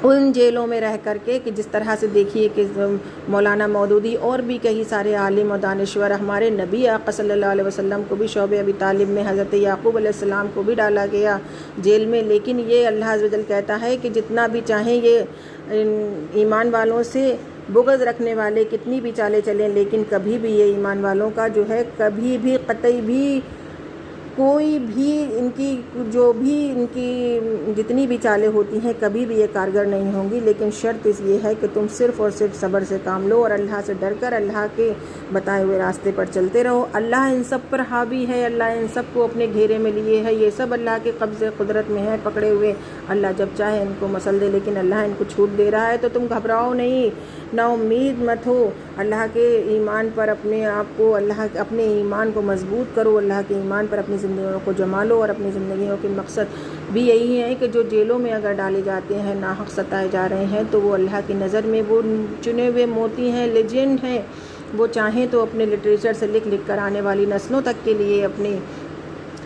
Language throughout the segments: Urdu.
ان جیلوں میں رہ کر کے کہ جس طرح سے دیکھیے کہ مولانا مودودی اور بھی کئی سارے عالم و دانشور، ہمارے نبی آقا صلی اللہ علیہ وسلم کو بھی شعبہ ابی طالب میں حضرت یعقوب علیہ السلام کو بھی ڈالا گیا جیل میں، لیکن یہ اللہ عز و جل کہتا ہے کہ جتنا بھی چاہیں یہ ایمان والوں سے بغض رکھنے والے کتنی بھی چالیں چلیں، لیکن کبھی بھی یہ ایمان والوں کا جو ہے کبھی بھی قطعی بھی کوئی بھی ان کی جو بھی ان کی جتنی بھی چالیں ہوتی ہیں کبھی بھی یہ کارگر نہیں ہوں گی، لیکن شرط اس یہ ہے کہ تم صرف اور صرف صبر سے کام لو اور اللہ سے ڈر کر اللہ کے بتائے ہوئے راستے پر چلتے رہو۔ اللہ ان سب پر حاوی ہے، اللہ ان سب کو اپنے گھیرے میں لیے ہے، یہ سب اللہ کے قبضے قدرت میں ہیں پکڑے ہوئے، اللہ جب چاہے ان کو مسل دے، لیکن اللہ ان کو چھوٹ دے رہا ہے، تو تم گھبراؤ نہیں، نا امید مت ہو، اللہ کے ایمان پر اپنے آپ کو اپنے ایمان کو مضبوط کرو، اللہ کے ایمان پر اپنی زندگیوں کو جما لو، اور اپنی زندگیوں کے مقصد بھی یہی ہے کہ جو جیلوں میں اگر ڈالے جاتے ہیں، ناحق ستائے جا رہے ہیں، تو وہ اللہ کی نظر میں وہ چنے ہوئے موتی ہیں، لیجنڈ ہیں، وہ چاہیں تو اپنے لٹریچر سے لکھ لکھ کر آنے والی نسلوں تک کے لیے اپنی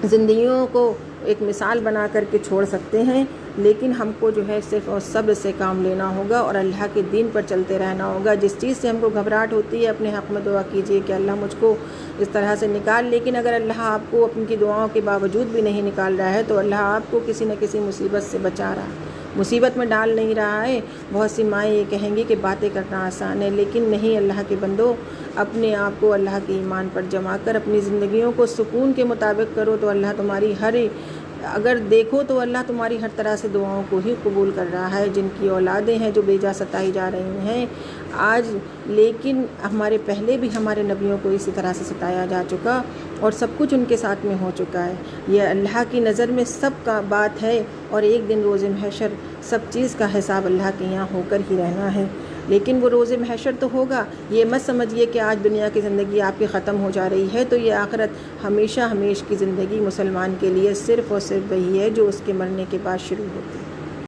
زندگیوں کو ایک مثال بنا کر کے چھوڑ سکتے ہیں، لیکن ہم کو جو ہے صرف اور صبر سے کام لینا ہوگا اور اللہ کے دین پر چلتے رہنا ہوگا۔ جس چیز سے ہم کو گھبراہٹ ہوتی ہے اپنے حق میں دعا کیجیے کہ اللہ مجھ کو اس طرح سے نکال، لیکن اگر اللہ آپ کو اپن کی دعاؤں کے باوجود بھی نہیں نکال رہا ہے تو اللہ آپ کو کسی نہ کسی مصیبت سے بچا رہا ہے، مصیبت میں ڈال نہیں رہا ہے۔ بہت سی مائیں یہ کہیں گی کہ باتیں کرنا آسان ہے، لیکن نہیں، اللہ کے بندو، اپنے آپ کو اللہ کے ایمان پر جما کر اپنی زندگیوں کو سکون کے مطابق کرو تو اللہ تمہاری اگر دیکھو تو اللہ تمہاری ہر طرح سے دعاؤں کو ہی قبول کر رہا ہے۔ جن کی اولادیں ہیں جو بیجا ستائی جا رہی ہیں آج، لیکن ہمارے پہلے بھی ہمارے نبیوں کو اسی طرح سے ستایا جا چکا اور سب کچھ ان کے ساتھ میں ہو چکا ہے۔ یہ اللہ کی نظر میں سب کا بات ہے، اور ایک دن روز محشر سب چیز کا حساب اللہ کے یہاں ہو کر ہی رہنا ہے، لیکن وہ روز محشر تو ہوگا۔ یہ مت سمجھیے کہ آج دنیا کی زندگی آپ کی ختم ہو جا رہی ہے تو یہ آخرت ہمیشہ ہمیش کی زندگی مسلمان کے لیے صرف اور صرف وہی ہے جو اس کے مرنے کے بعد شروع ہوتی ہے۔